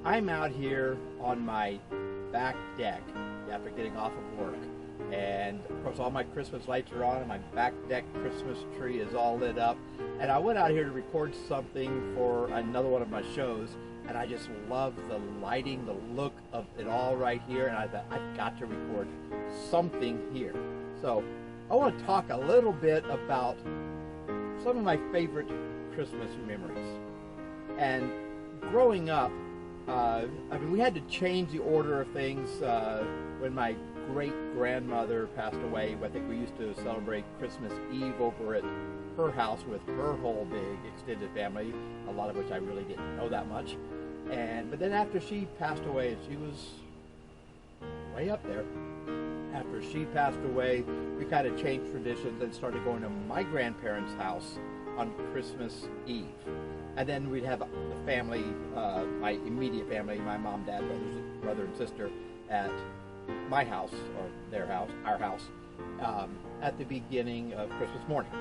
I'm out here on my back deck after getting off of work, and of course all my Christmas lights are on and my back deck Christmas tree is all lit up, and I went out here to record something for another one of my shows, and I just love the lighting, the look of it all right here, and I thought I've got to record something here. So I want to talk a little bit about some of my favorite Christmas memories. And growing up, we had to change the order of things when my great-grandmother passed away. I think we used to celebrate Christmas Eve over at her house with her whole big extended family, a lot of which I really didn't know that much. But then after she passed away, and she was way up there, after she passed away, we kind of changed traditions and started going to my grandparents' house on Christmas Eve. And then we'd have the family, my immediate family, my mom, dad, brother and sister, at my house, or their house, our house, at the beginning of Christmas morning.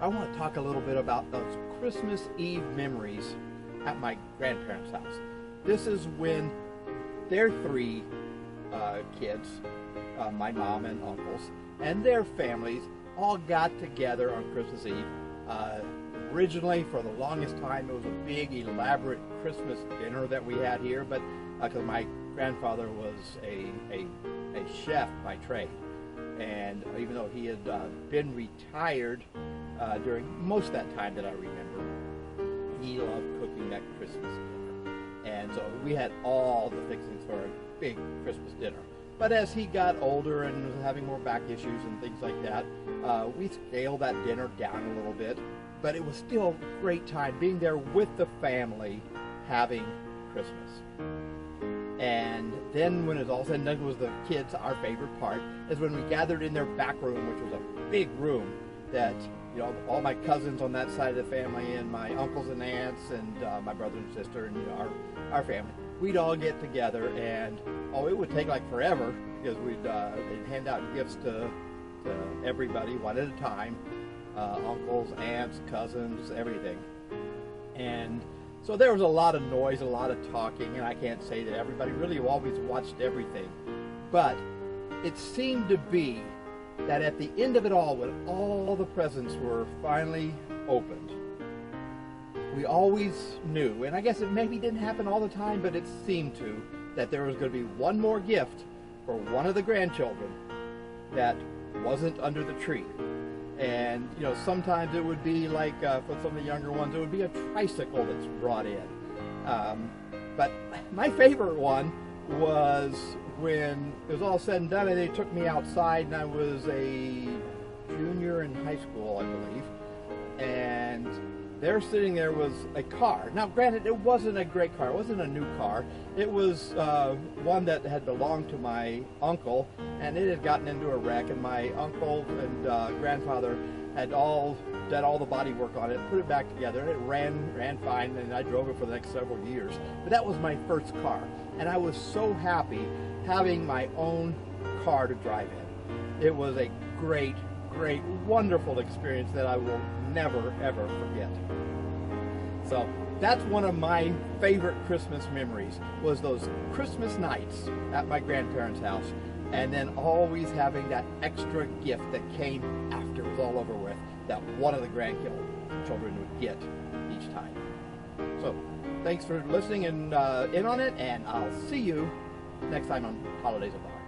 I want to talk a little bit about those Christmas Eve memories at my grandparents' house. This is when their three kids, my mom and uncles, and their families all got together on Christmas Eve. Originally, for the longest time, it was a big, elaborate Christmas dinner that we had here, but because my grandfather was a chef by trade, and even though he had been retired during most of that time that I remember, he loved cooking that Christmas dinner. And so we had all the fixings for a big Christmas dinner. But as he got older and was having more back issues and things like that, we scaled that dinner down a little bit. But it was still a great time being there with the family having Christmas. And then when it was all said and done, was the kids, our favorite part, is when we gathered in their back room, which was a big room that, you know, all my cousins on that side of the family and my uncles and aunts and my brother and sister and, you know, our family, we'd all get together, and it would take like forever because they'd hand out gifts to everybody one at a time. Uncles, aunts, cousins, everything. And so there was a lot of noise, a lot of talking, and I can't say that everybody really always watched everything. But it seemed to be that at the end of it all, when all the presents were finally opened, we always knew, and I guess it maybe didn't happen all the time, but it seemed to, that there was going to be one more gift for one of the grandchildren that wasn't under the tree. And, you know, sometimes it would be like, for some of the younger ones, it would be a tricycle that's brought in. But my favorite one was when it was all said and done, and they took me outside, and I was a junior in high school, I believe. And there sitting there was a car. Now, granted, it wasn't a great car. It wasn't a new car. It was one that had belonged to my uncle, and it had gotten into a wreck, and my uncle and grandfather had all done all the body work on it, put it back together, and it ran fine, and I drove it for the next several years. But that was my first car, and I was so happy having my own car to drive in. It was a great, wonderful experience that I will never, ever forget. So that's one of my favorite Christmas memories, was those Christmas nights at my grandparents' house, and then always having that extra gift that came after it was all over with, that one of the grandchildren would get each time. So thanks for listening and in on it, and I'll see you next time on Holidays of the Heart.